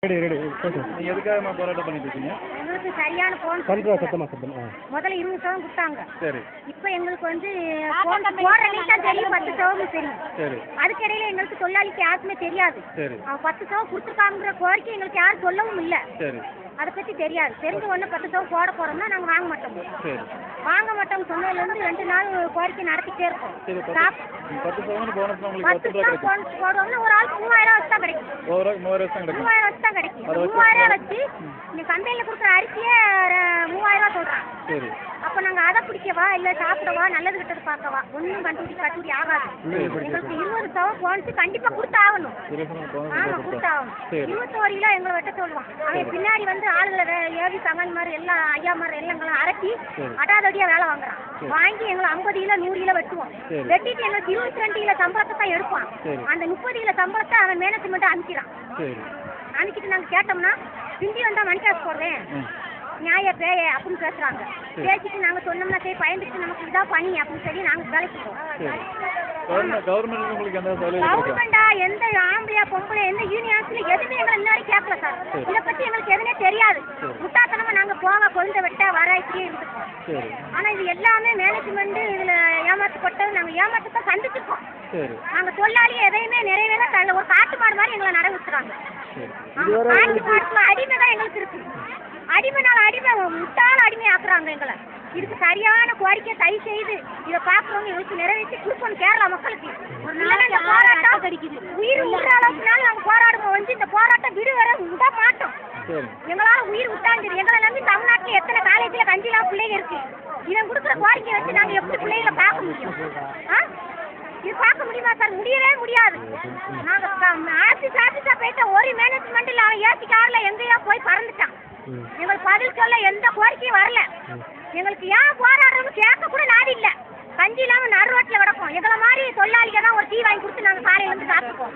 Ready ready நீங்க எதுக்காக போராட்டம் பண்ணிட்டு இருக்கீங்க? எங்களுக்கு சரியான போன் முதல்ல 20 சதம் கொடுத்தாங்க. சரி. இப்போ எங்களுக்கு வந்து போடுற நீட்டா தெரியும் 10 சதம் தெரியும். சரி. அதுக்கிடையில எங்களுக்கு தொழிலாளிக்கு யாருக்குமே தெரியாது. சரி. 10 சதம் கொடுத்துருக்காங்கிற கோரிக்கை எங்களுக்கு யாரும் சொல்லவும் இல்லை. சரி. அதை பற்றி தெரியாது. தெரிஞ்ச உடனே 10 சதம் போட போறோம்னா நாங்கள் வாங்க மாட்டோம். சரி. வாங்க மாட்டோம் சொன்னதுலேருந்து 2 நாள் கோரிக்கை நடத்திட்டே இருக்கோம். 10 சதவீதம் போனஸ் உங்களுக்கு 10 சதம் போனஸ் போடுவோம்னா ஒரு ஆளுக்கு 3000 வச்சு தான் கிடைக்கும். 3000 தான் கிடைக்கும். 3000 வச்சு தான் கிடைக்கும். 3000 வச்சு இந்த சந்தையில் கொடுக்குற அரிசியே 3000 சொல்கிறான். சரி. அப்போ நாங்கள் அதை பிடிக்கவா இல்லை சாப்பிடவா நல்லது கிட்டது பார்க்கவா ஒன்றும் கட்டுப்படி ஆகாது. எங்களுக்கு 20 சதம் போனஸ் கண்டிப்பாக கொடுத்தாகணும். ஆமாம் கொடுத்தாகணும். 21 கிலோ எங்களை வெட்ட சொல்லுவான். அவன் பின்னாடி வந்து ஆளுகளை ஏவி சங்கல் மாதிரி எல்லாம் ஐயா மாதிரி எல்லாம் அரைச்சி அடாதடியாக வேலை வாங்குறான். வாங்கி எங்களை 50 கிலோ 100 கிலோ வெட்டுவோம். வெட்டிட்டு எங்களுக்கு 22 கிலோ சம்பளத்தை தான் எடுப்பான். அந்த 30 கிலோ சம்பளத்தை அவன் மேனேஜ்மெண்ட்டை அனுப்பிக்கிறான். அனுப்பிட்டு நாங்கள் கேட்டோம்னா ஹிந்தி வந்தால் மணிக்காசு போடுறேன் நியாய பேய அப்படின்னு பேசுறாங்க. பேசிட்டு நாங்கள் சொன்னோம்னா சரி பயந்துட்டு நமக்கு இதான் பண்ணி அப்படின்னு சொல்லி நாங்கள் வேலைக்கு போவோம். கவர்மெண்டா எந்த ஆம்பளையா பொம்பளை எந்த யூனியன்ஸ்ல எதுவுமே எங்களை இன்ன வரைக்கும் கேட்கல சார். இதை பத்தி எங்களுக்கு எதுவுமே தெரியாது. முட்டாத்தனமா நாங்க போக கொழுந்த வெட்ட வராய்ச்சியே இருந்துருக்கோம். ஆனா இது எல்லாமே மேனேஜ்மெண்ட் இதுல ஏமாற்றப்பட்டது. நாங்க ஏமாற்றத்தை சந்திச்சிருக்கோம். நாங்க தொழிலாளி எதையுமே நிறைவேற தரல. ஒரு காட்டு மாடு மாதிரி எங்களை நட விட்டுறாங்க. காட்டு மாட்டுல அடிமை தான் எங்களுக்கு இருக்கு. அடிமைனால அடிமை முட்டான அடிமை ஆக்குறாங்க எங்களை. இதுக்கு சரியான கோரிக்கை தயவு செய்து இதை பார்க்குறவங்க எங்களுக்கு நிறைவேற்றி கொடுக்கணும். கேரளா மக்களுக்கு ஒரு நல்ல போராட்டம் கிடைக்குது. உயிர் விடுற அளவுக்குனாலும் நாங்கள் போராடுவோம். வந்து இந்த போராட்டம் விட மாட்டோம். எங்களால் உயிர் விட்டாங்க. எங்களை நம்பி தமிழ்நாட்டில் எத்தனை காலேஜில் கஞ்சிலாம் பிள்ளைங்க இருக்கு. இவன் கொடுக்குற கோரிக்கை வச்சு நாங்கள் எப்படி பிள்ளைகளை பார்க்க முடியும்? இது பார்க்க முடியுமா சார்? முடியவே முடியாது. நாங்கள் ஆஃபீஸா போயிட்டு ஒரு மேனேஜ்மெண்ட்டில் அவன் ஏசி காரில் எங்கேயோ போய் பறந்துட்டான். எங்களுக்கு பதில் சொல்ல எந்த கோரிக்கையும் வரல. எங்களுக்கு ஏன் போராடுறோம்னு கேட்க கூட நாடு இல்லை. கஞ்சி இல்லாமல் நடு ரோட்டில் கிடக்கும். எங்களை மாதிரி தொழிலாளிகள் தான் ஒரு டீ வாங்கி கொடுத்து நாங்கள் காலையில் வந்து சாப்பிட்டுப்போம்.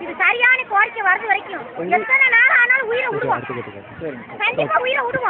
இது சரியான கோரிக்கை வர்றது வரைக்கும் எத்தனை நாள் ஆனாலும் உயிரை விடுவோம். கண்டிப்பாக உயிரை விடுவோம்.